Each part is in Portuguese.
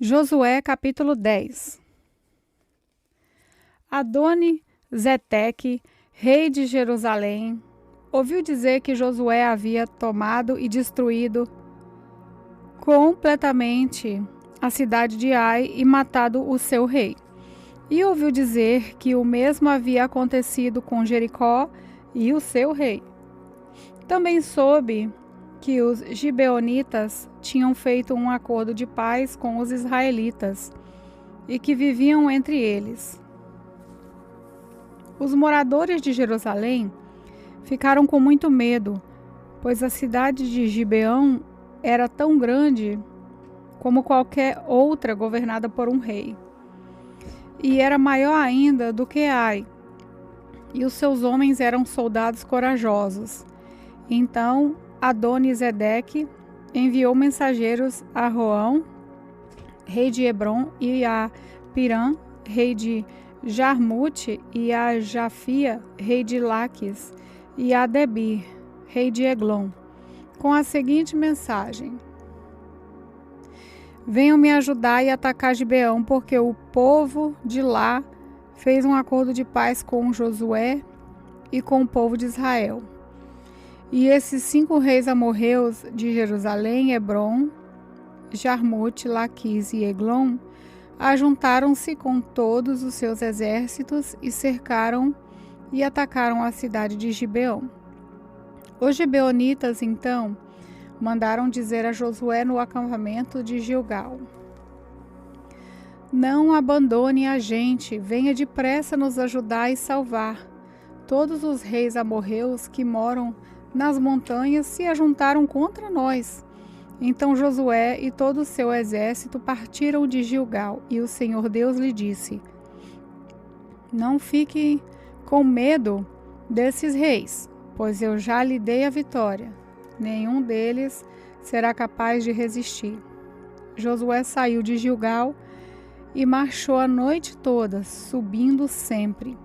Josué capítulo 10. Adoni-Zedeque, rei de Jerusalém, ouviu dizer que Josué havia tomado e destruído completamente a cidade de Ai e matado o seu rei. E ouviu dizer que o mesmo havia acontecido com Jericó e o seu rei. Também soube que os gibeonitas tinham feito um acordo de paz com os israelitas e que viviam entre eles. Os moradores de Jerusalém ficaram com muito medo, pois a cidade de Gibeão era tão grande como qualquer outra governada por um rei, e era maior ainda do que Ai, e os seus homens eram soldados corajosos. Então Adoni-Zedeque enviou mensageiros a Roão, rei de Hebrom, e a Pirã, rei de Jarmute, e a Jafia, rei de Laquis, e a Debir, rei de Eglon, com a seguinte mensagem: venham me ajudar e atacar Gibeão, porque o povo de lá fez um acordo de paz com Josué e com o povo de Israel. E esses 5 reis amorreus de Jerusalém, Hebrom, Jarmute, Laquis e Eglon ajuntaram-se com todos os seus exércitos e cercaram e atacaram a cidade de Gibeão. Os gibeonitas, então, mandaram dizer a Josué no acampamento de Gilgal: não abandone a gente, venha depressa nos ajudar e salvar. Todos os reis amorreus que moram nas montanhas se ajuntaram contra nós. Então Josué e todo o seu exército partiram de Gilgal, e o Senhor Deus lhe disse: não fique com medo desses reis, pois eu já lhe dei a vitória. Nenhum deles será capaz de resistir. Josué saiu de Gilgal e marchou a noite toda, subindo sempre.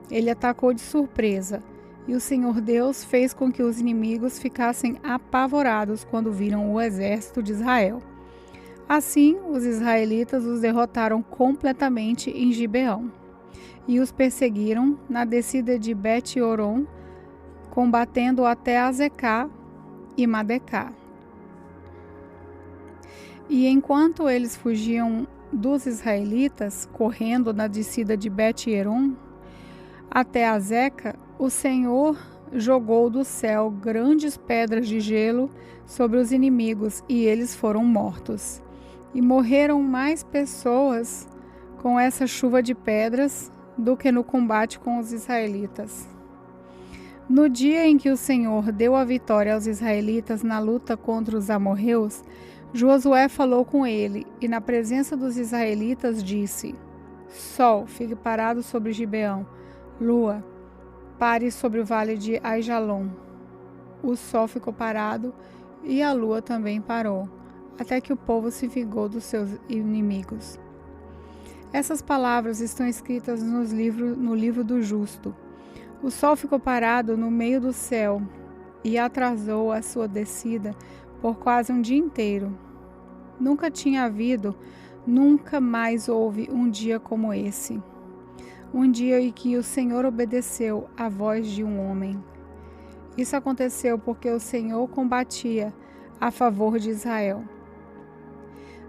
Ele atacou de surpresa, e o Senhor Deus fez com que os inimigos ficassem apavorados quando viram o exército de Israel. Assim, os israelitas os derrotaram completamente em Gibeão e os perseguiram na descida de Bet-Horon, combatendo até Azecá e Madecá. E enquanto eles fugiam dos israelitas, correndo na descida de Bet-Horon até Azeca, o Senhor jogou do céu grandes pedras de gelo sobre os inimigos, e eles foram mortos. E morreram mais pessoas com essa chuva de pedras do que no combate com os israelitas. No dia em que o Senhor deu a vitória aos israelitas na luta contra os amorreus, Josué falou com ele, e na presença dos israelitas disse: Sol, fique parado sobre Gibeão. Lua, pare sobre o vale de Aijalon. O sol ficou parado e a lua também parou, até que o povo se vingou dos seus inimigos. Essas palavras estão escritas no livro do justo. O sol ficou parado no meio do céu e atrasou a sua descida por quase um dia inteiro. Nunca tinha havido, nunca mais houve um dia como esse. Um dia em que o Senhor obedeceu à voz de um homem. Isso aconteceu porque o Senhor combatia a favor de Israel.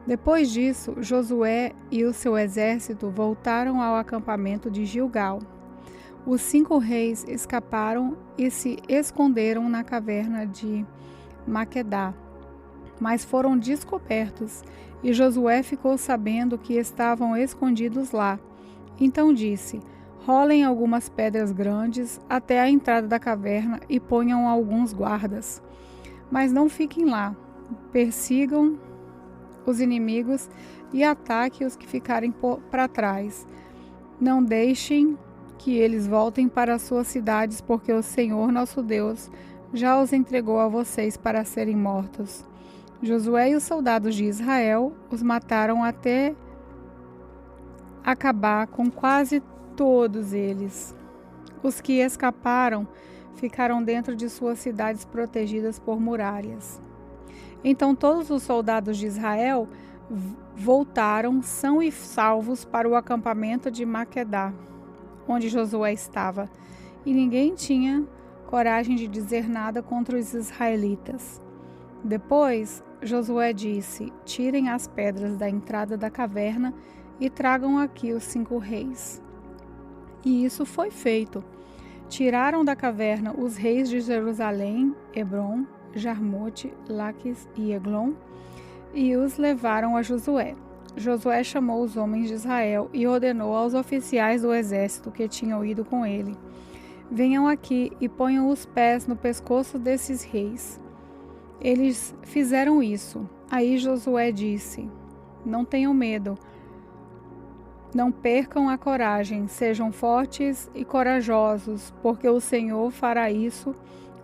Depois disso, Josué e o seu exército voltaram ao acampamento de Gilgal. Os 5 reis escaparam e se esconderam na caverna de Maquedá, mas foram descobertos, e Josué ficou sabendo que estavam escondidos lá. Então disse: rolem algumas pedras grandes até a entrada da caverna e ponham alguns guardas. Mas não fiquem lá. Persigam os inimigos e ataquem os que ficarem para trás. Não deixem que eles voltem para suas cidades, porque o Senhor nosso Deus já os entregou a vocês para serem mortos. Josué e os soldados de Israel os mataram até acabar com quase todos eles. Os que escaparam ficaram dentro de suas cidades protegidas por muralhas. Então todos os soldados de Israel voltaram são e salvos para o acampamento de Maquedá, onde Josué estava, e ninguém tinha coragem de dizer nada contra os israelitas. Depois, Josué disse: tirem as pedras da entrada da caverna e tragam aqui os 5 reis. E isso foi feito. Tiraram da caverna os reis de Jerusalém, Hebron, Jarmote, Laquis e Eglon, e os levaram a Josué. Josué chamou os homens de Israel e ordenou aos oficiais do exército que tinham ido com ele: venham aqui e ponham os pés no pescoço desses reis. Eles fizeram isso. Aí Josué disse: não tenham medo, não percam a coragem, sejam fortes e corajosos, porque o Senhor fará isso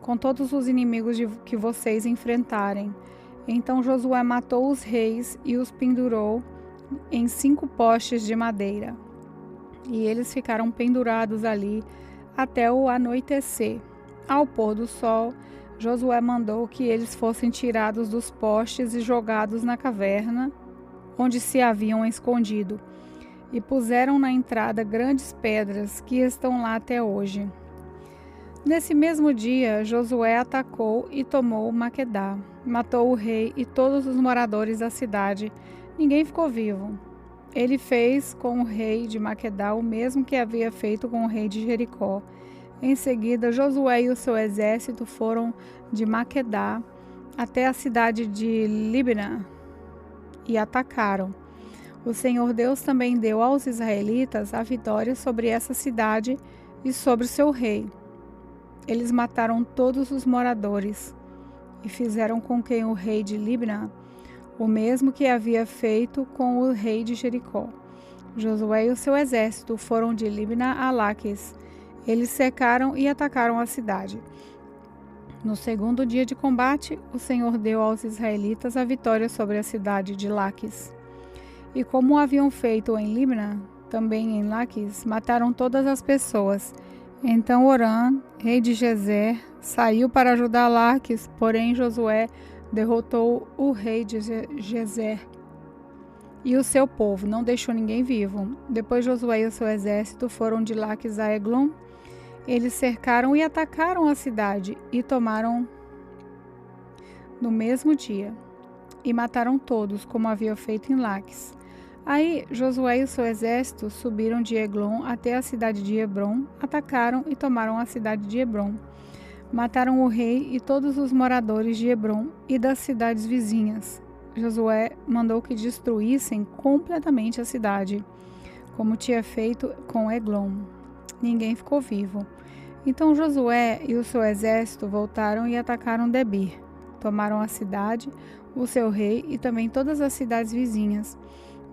com todos os inimigos que vocês enfrentarem. Então Josué matou os reis e os pendurou em 5 postes de madeira. E eles ficaram pendurados ali até o anoitecer. Ao pôr do sol, Josué mandou que eles fossem tirados dos postes e jogados na caverna onde se haviam escondido. E puseram na entrada grandes pedras que estão lá até hoje. Nesse mesmo dia, Josué atacou e tomou Maquedá. Matou o rei e todos os moradores da cidade. Ninguém ficou vivo. Ele fez com o rei de Maquedá o mesmo que havia feito com o rei de Jericó. Em seguida, Josué e o seu exército foram de Maquedá até a cidade de Libna e atacaram. O Senhor Deus também deu aos israelitas a vitória sobre essa cidade e sobre seu rei. Eles mataram todos os moradores e fizeram com que o rei de Libna o mesmo que havia feito com o rei de Jericó. Josué e o seu exército foram de Libna a Laquis. Eles cercaram e atacaram a cidade. No segundo dia de combate, o Senhor deu aos israelitas a vitória sobre a cidade de Laquis. E como haviam feito em Libna, também em Laquis, mataram todas as pessoas. Então Orã, rei de Gezer, saiu para ajudar Laquis, porém Josué derrotou o rei de Gezer e o seu povo, não deixou ninguém vivo. Depois Josué e o seu exército foram de Laquis a Eglon. Eles cercaram e atacaram a cidade e tomaram no mesmo dia. E mataram todos, como havia feito em Laquis. Aí Josué e o seu exército subiram de Eglon até a cidade de Hebron, atacaram e tomaram a cidade de Hebron. Mataram o rei e todos os moradores de Hebron e das cidades vizinhas. Josué mandou que destruíssem completamente a cidade, como tinha feito com Eglon. Ninguém ficou vivo. Então Josué e o seu exército voltaram e atacaram Debir. Tomaram a cidade, o seu rei e também todas as cidades vizinhas,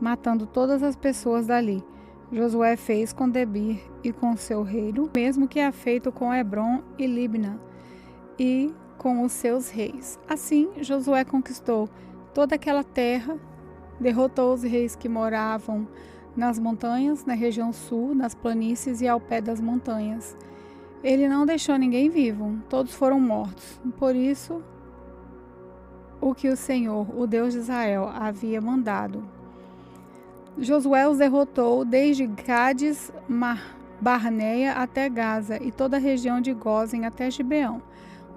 matando todas as pessoas dali. Josué fez com Debir e com seu reino o mesmo que havia feito com Hebron e Libna e com os seus reis. Assim, Josué conquistou toda aquela terra, derrotou os reis que moravam nas montanhas, na região sul, nas planícies e ao pé das montanhas. Ele não deixou ninguém vivo, todos foram mortos. Por isso, o que o Senhor, o Deus de Israel, havia mandado. Josué os derrotou desde Cádiz, Barneia até Gaza e toda a região de Gósen até Gibeão.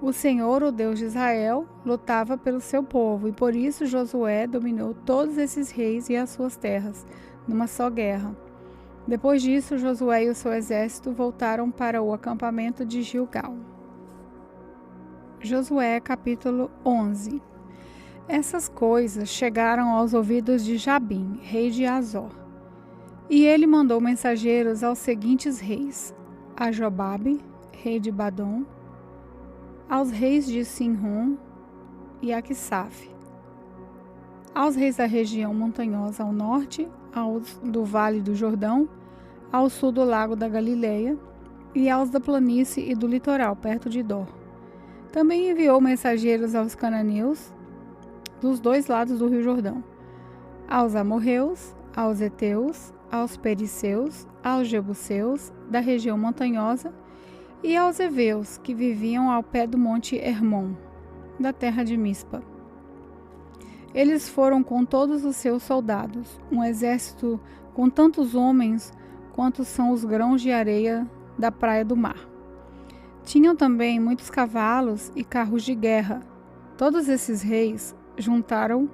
O Senhor, o Deus de Israel, lutava pelo seu povo e por isso Josué dominou todos esses reis e as suas terras numa só guerra. Depois disso, Josué e o seu exército voltaram para o acampamento de Gilgal. Josué capítulo 11. Essas coisas chegaram aos ouvidos de Jabim, rei de Azor. E ele mandou mensageiros aos seguintes reis: a Jobabe, rei de Badom, aos reis de Sinrom e Aquisaf, aos reis da região montanhosa ao norte, aos do vale do Jordão, ao sul do lago da Galileia, e aos da planície e do litoral, perto de Dor. Também enviou mensageiros aos cananeus, dos 2 lados do rio Jordão, aos amorreus, aos heteus, aos perizeus, aos jebuseus, da região montanhosa, e aos heveus, que viviam ao pé do monte Hermon, da terra de Mispa. Eles foram com todos os seus soldados, um exército com tantos homens quanto são os grãos de areia da praia do mar. Tinham também muitos cavalos e carros de guerra. Todos esses reis juntaram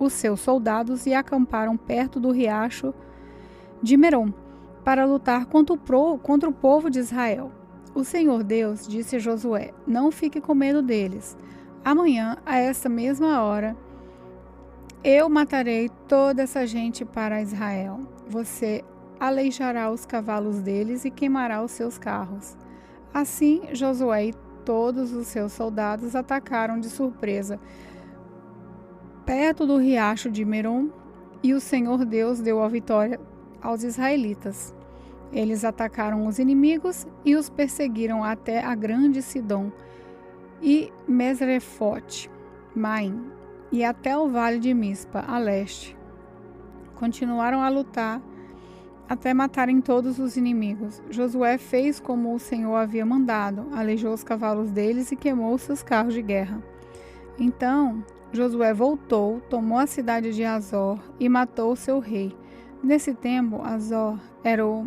os seus soldados e acamparam perto do riacho de Merom para lutar contra o povo de Israel. O Senhor Deus disse a Josué: não fique com medo deles. Amanhã, a esta mesma hora, eu matarei toda essa gente para Israel. Você aleijará os cavalos deles e queimará os seus carros. Assim, Josué e todos os seus soldados atacaram de surpresa perto do riacho de Merom, e o Senhor Deus deu a vitória aos israelitas. Eles atacaram os inimigos e os perseguiram até a grande Sidom e Mesrefote Maim, e até o vale de Mispa, a leste. Continuaram a lutar até matarem todos os inimigos. Josué fez como o Senhor havia mandado, aleijou os cavalos deles e queimou seus carros de guerra. Então Josué voltou, tomou a cidade de Azor e matou seu rei. Nesse tempo, Azor era o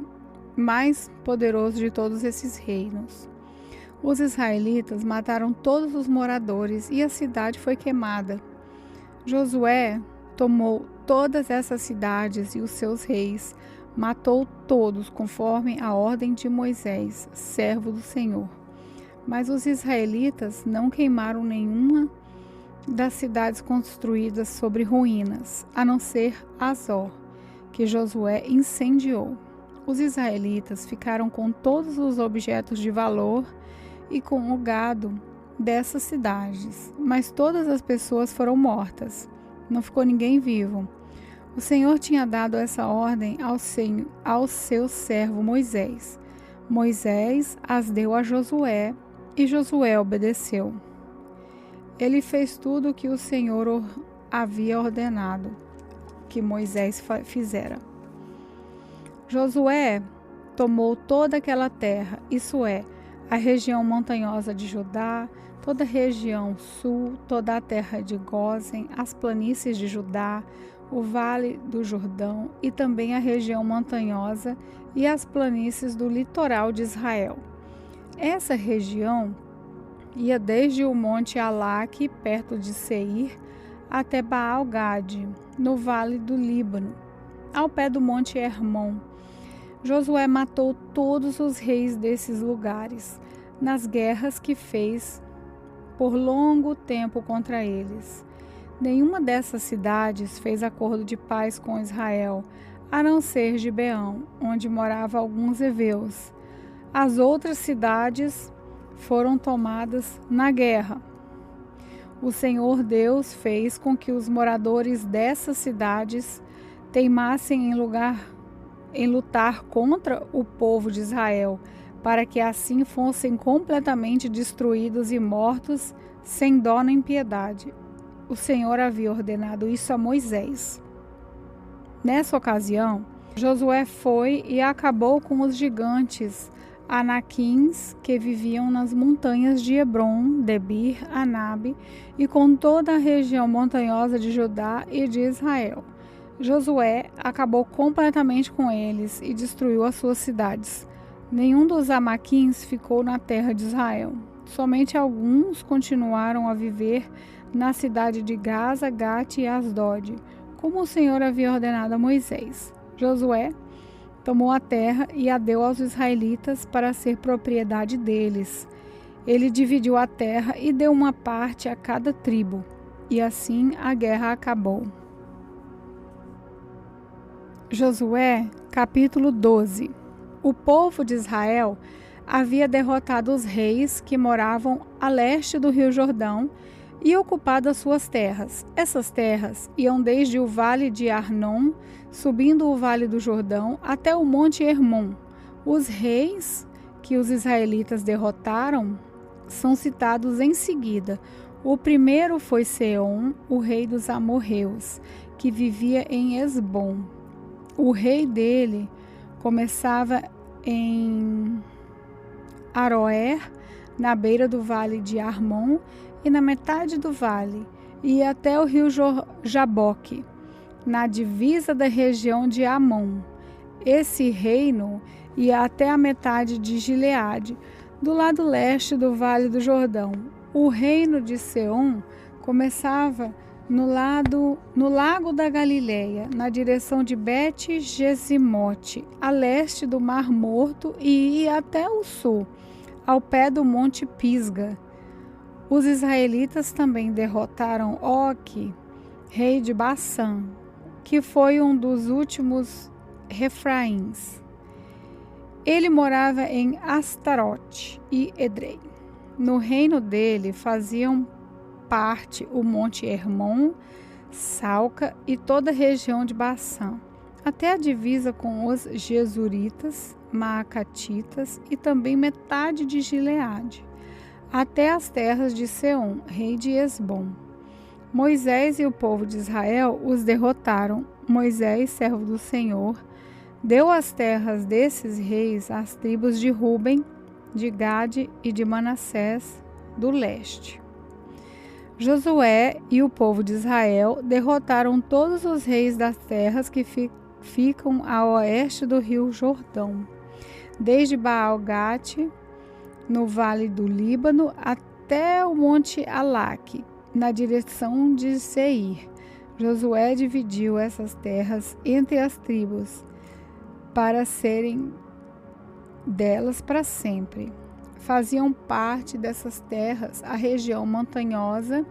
mais poderoso de todos esses reinos. Os israelitas mataram todos os moradores e a cidade foi queimada. Josué tomou todas essas cidades e os seus reis, matou todos conforme a ordem de Moisés, servo do Senhor. Mas os israelitas não queimaram nenhuma das cidades construídas sobre ruínas, a não ser Azor, que Josué incendiou. Os israelitas ficaram com todos os objetos de valor e com o gado dessas cidades, mas todas as pessoas foram mortas. Não ficou ninguém vivo. O Senhor tinha dado essa ordem ao seu servo Moisés. Moisés as deu a Josué e Josué obedeceu. Ele fez tudo o que o Senhor havia ordenado que Moisés fizera. Josué tomou toda aquela terra, isso é, a região montanhosa de Judá, toda a região sul, toda a terra de Gósen, as planícies de Judá, o vale do Jordão e também a região montanhosa e as planícies do litoral de Israel. Essa região ia desde o monte Alaque, perto de Seir, até Baal-Gade, no vale do Líbano, ao pé do monte Hermon. Josué matou todos os reis desses lugares, nas guerras que fez por longo tempo contra eles. Nenhuma dessas cidades fez acordo de paz com Israel, a não ser Gibeão, onde moravam alguns heveus. As outras cidades foram tomadas na guerra. O Senhor Deus fez com que os moradores dessas cidades teimassem em lutar contra o povo de Israel, para que assim fossem completamente destruídos e mortos, sem dó nem piedade. O Senhor havia ordenado isso a Moisés. Nessa ocasião, Josué foi e acabou com os gigantes anaquins que viviam nas montanhas de Hebron, Debir, Anabe e com toda a região montanhosa de Judá e de Israel. Josué acabou completamente com eles e destruiu as suas cidades. Nenhum dos amaquins ficou na terra de Israel. Somente alguns continuaram a viver na cidade de Gaza, Gate e Asdod, como o Senhor havia ordenado a Moisés. Josué tomou a terra e a deu aos israelitas para ser propriedade deles. Ele dividiu a terra e deu uma parte a cada tribo, e assim a guerra acabou. Josué, capítulo 12. O povo de Israel havia derrotado os reis que moravam a leste do rio Jordão e ocupado as suas terras. Essas terras iam desde o vale de Arnon, subindo o vale do Jordão, até o monte Hermon. Os reis que os israelitas derrotaram são citados em seguida. O primeiro foi Seom, o rei dos amorreus, que vivia em Esbom. O rei dele começava em Aroer, na beira do vale de Armon, e na metade do vale e até o rio Jaboque, na divisa da região de Amon. Esse reino ia até a metade de Gileade, do lado leste do Vale do Jordão. O reino de Seom começava no lago da Galileia, na direção de Bet-Gesimote, a leste do Mar Morto, e ia até o sul, ao pé do Monte Pisga. Os israelitas também derrotaram Og, rei de Bassã, que foi um dos últimos refraíns. Ele morava em Astarote e Edrei. No reino dele faziam parte o Monte Hermon, Salca e toda a região de Bassã, até a divisa com os Gesuritas, Maacatitas e também metade de Gileade, até as terras de Seom, rei de Esbom. Moisés e o povo de Israel os derrotaram. Moisés, servo do Senhor, deu as terras desses reis às tribos de Ruben, de Gade e de Manassés, do leste. Josué e o povo de Israel derrotaram todos os reis das terras que ficam a oeste do rio Jordão, desde Baal-Gate, no vale do Líbano, até o monte Alaque, na direção de Seir. Josué dividiu essas terras entre as tribos, para serem delas para sempre. Faziam parte dessas terras a região montanhosa,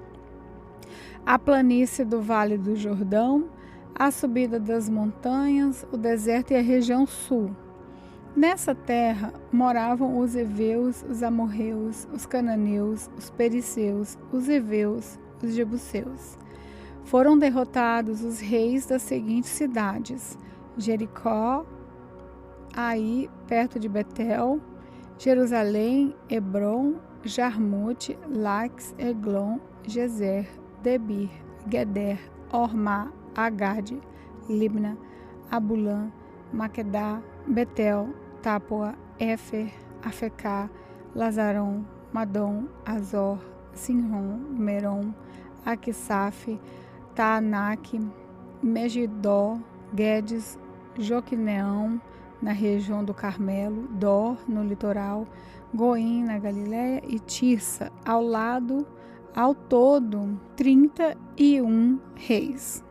a planície do Vale do Jordão, a subida das montanhas, o deserto e a região sul. Nessa terra moravam os heveus, os amorreus, os cananeus, os perizeus, os heveus, os jebuseus. Foram derrotados os reis das seguintes cidades: Jericó, Ai, perto de Betel, Jerusalém, Hebron, Jarmute, Laques, Eglon, Gezer, Debir, Geder, Ormá, Agade, Libna, Abulã, Maquedá, Betel, Tápua, Éfer, Afecá, Lazarão, Madom, Azor, Sinron, Merom, Aquisaf, Taanaque, Megidó, Guedes, Joquineão, na região do Carmelo, Dor, no litoral, Goim, na Galileia, e Tirsa, ao todo, 31 reis.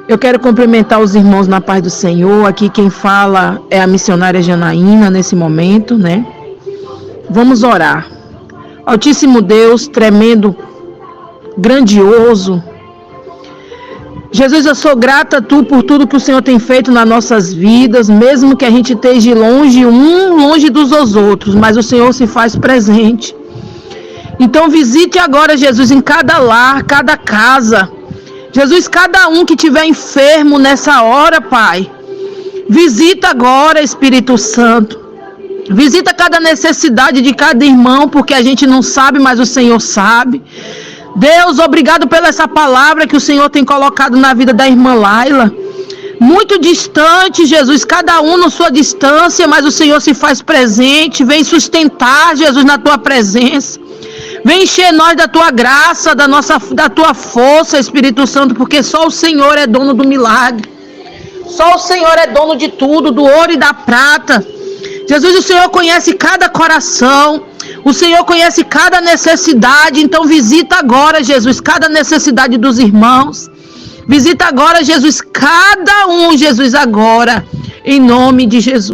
Eu quero cumprimentar os irmãos na paz do Senhor. Aqui quem fala é a missionária Janaína nesse momento, né? Vamos orar. Altíssimo Deus, tremendo, grandioso, Jesus, eu sou grata a Tu por tudo que o Senhor tem feito nas nossas vidas, mesmo que a gente esteja longe dos outros, mas o Senhor se faz presente. Então visite agora, Jesus, em cada lar, cada casa. Jesus, cada um que estiver enfermo nessa hora, Pai, visita agora, Espírito Santo. Visita cada necessidade de cada irmão, porque a gente não sabe, mas o Senhor sabe. Deus, obrigado pela essa palavra que o Senhor tem colocado na vida da irmã Laila. Muito distante, Jesus, cada um na sua distância, mas o Senhor se faz presente. Vem sustentar, Jesus, na Tua presença. Vem encher nós da Tua graça, da Tua força, Espírito Santo, porque só o Senhor é dono do milagre. Só o Senhor é dono de tudo, do ouro e da prata. Jesus, o Senhor conhece cada coração. O Senhor conhece cada necessidade, então visita agora, Jesus, cada necessidade dos irmãos. Visita agora, Jesus, cada um, Jesus, agora, em nome de Jesus.